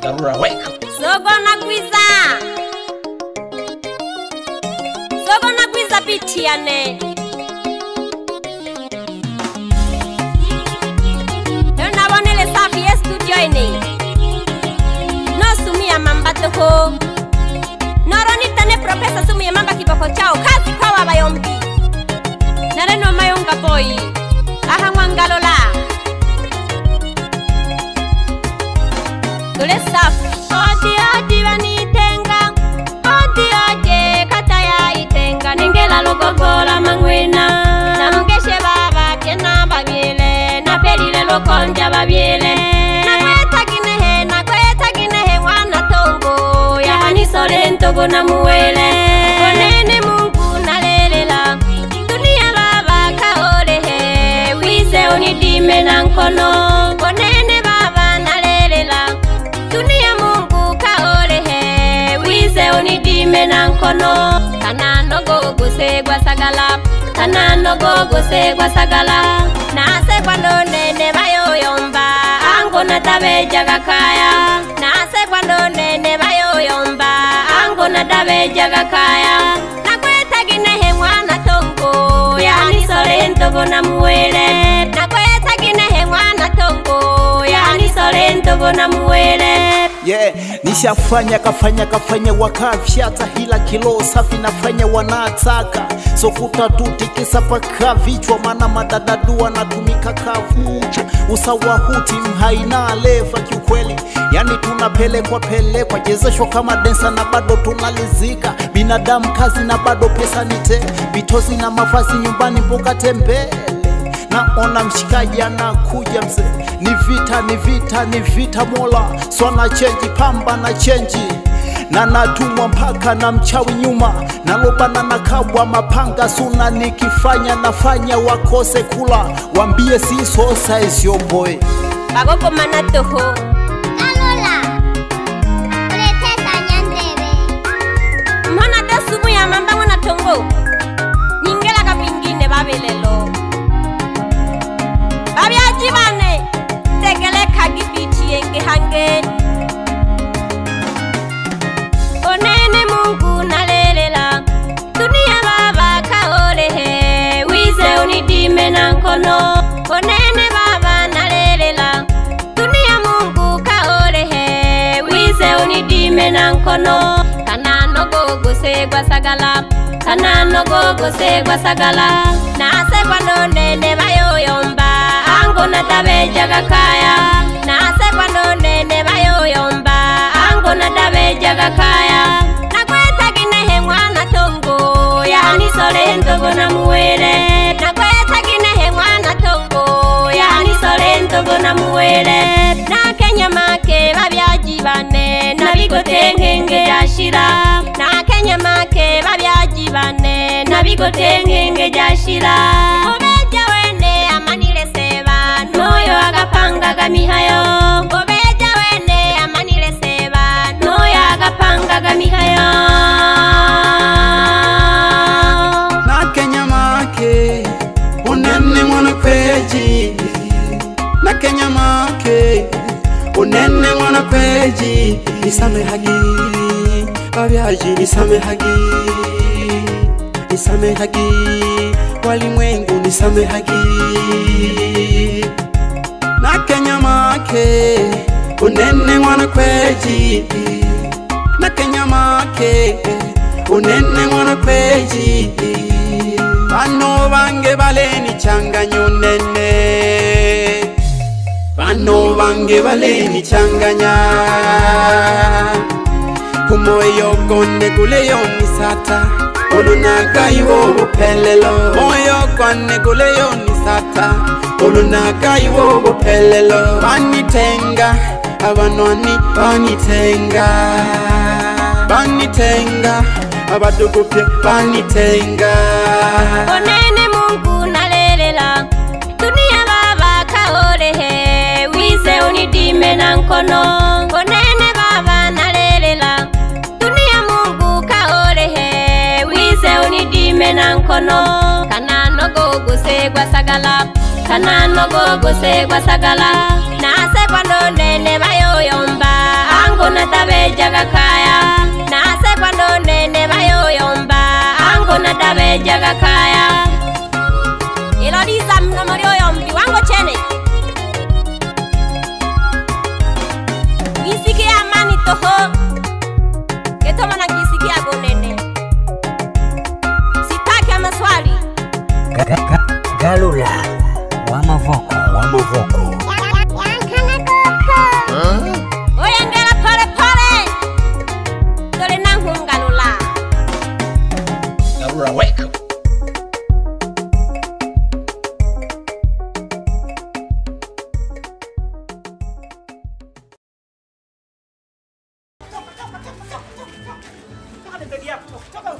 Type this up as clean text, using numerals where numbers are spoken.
Dharura weka. Sogo na kwiza bitiane. Tuna bonele safi ya studio ini. No sumia mamba toho. Noroni tane profesa sumia mamba kiboko chao. Kazi kwa wabayombi. Nareno mayonga boy. Aha mwangalola. Tule safi. Odi vanitenga. Odi kataya itenga. Ningela logogola mangwena. Namungeshe baba kena babiele. Napelile lokonja babiele. Nakweta ginehe wana tongo. Yahani sole ntogo na muwele. Konene mungu nalelela. Dunia baba kaolehe. Wize onidime na nkono. Konene baba nalelela. Dunia mungu kaolehe. Wize onidime na nkono. Kanano gogo segwa sagala. Kanano gogo segwa sagala. Nase kwando nene bayoyomba. Ango na tabeja gakaya. Nase kwando nene bayoyomba. Ango na tabeja gakaya. Nakweta ginehe mwana tongo. Yani sole ntogo na muwele. Nakweta ginehe mwana tongo. Yani sole ntogo na muwele. Yeah, nishafanya kafanya wakafyata hila kilo safi nafanya wanataka sokuta tutikisa paka vichwa mana madadadu wanatumika kavucha usawa huti mhaina lefa kiukweli yani tunapelekwa jezeshwa kama densa na bado tunalizika binadamu kazi na bado pesa nite bitozi na mavazi nyumbani mboga tembele naona mshikaji anakuja mzee ni vita mola swana chenji pamba na chenji na natumwa mpaka na mchawi nyuma nalobana na kabwa mapanga suna nikifanya nafanya wakose kula wambie si sosa isyo boy Bagogo manatoho Alola Uletesa nyandrebe Mwana dasumu ya mamba wana tongo Ningela kapingine babelelo Babi ajibane Tegele kagibiti enge hange Onene mungu nalelela Dunia baba kaolehe Wize unidime na nkono Onene baba nalelela Dunia mungu kaolehe Wize unidime na nkono Kanano gogo segwa sagala Kanano gogo segwa sagala Nase kwando nene bayoyomba Ango na tabeja gakaya Nase kwando nene bayoyomba Ango na tabeja gakaya Nakweta ginehe mwana tongo Yani sole ntogo na muwele Nakweta ginehe mwana tongo Yani sole ntogo na muwele Na Kenya make babyajibane Na bigote nkenge jashira Na Kenya make babyajibane Na bigote nkenge jashira Obeja wene amanile seba Noyo agapanga gamihayo Obeja wene amanile seba Noyo agapanga gamihayo Na Kenya make Unene mwana kweji Na Kenya make Unene mwana kweji Isame hagi Babyaji isame hagi Isame hagi Walimwengu nisame hagi Na Kenya make Unene mwana kweji Na Kenya make Unene mwana kweji Bano bange baleni changanyo nene Bano bange baleni changanya Kumoyo konde kuleyo nisata Olunaga iwo bupelelo Moyo kwane kuleyo nisata Olunaga iwo bupelelo Banitenga Abanwani banitenga Banitenga Abadugupye banitenga Onene mungu nalelela Dunia baba kaolehe Wize unidime na nkono Onene baba nalelela Dunia mungu kaolehe Wize unidime na nkono Kanano gogo segwa sagala Kanano gogo segwa sagala Nase kwando nene bayoyomba Ango jaga kaya iloliza mno mulio yombi wango chene Gisikia amani toho Ketoma na gisikia gonene Sitaki maswali Galula wa Mavoko Oyengela pole pole Dole nangu Galula Galula wake up. Toka.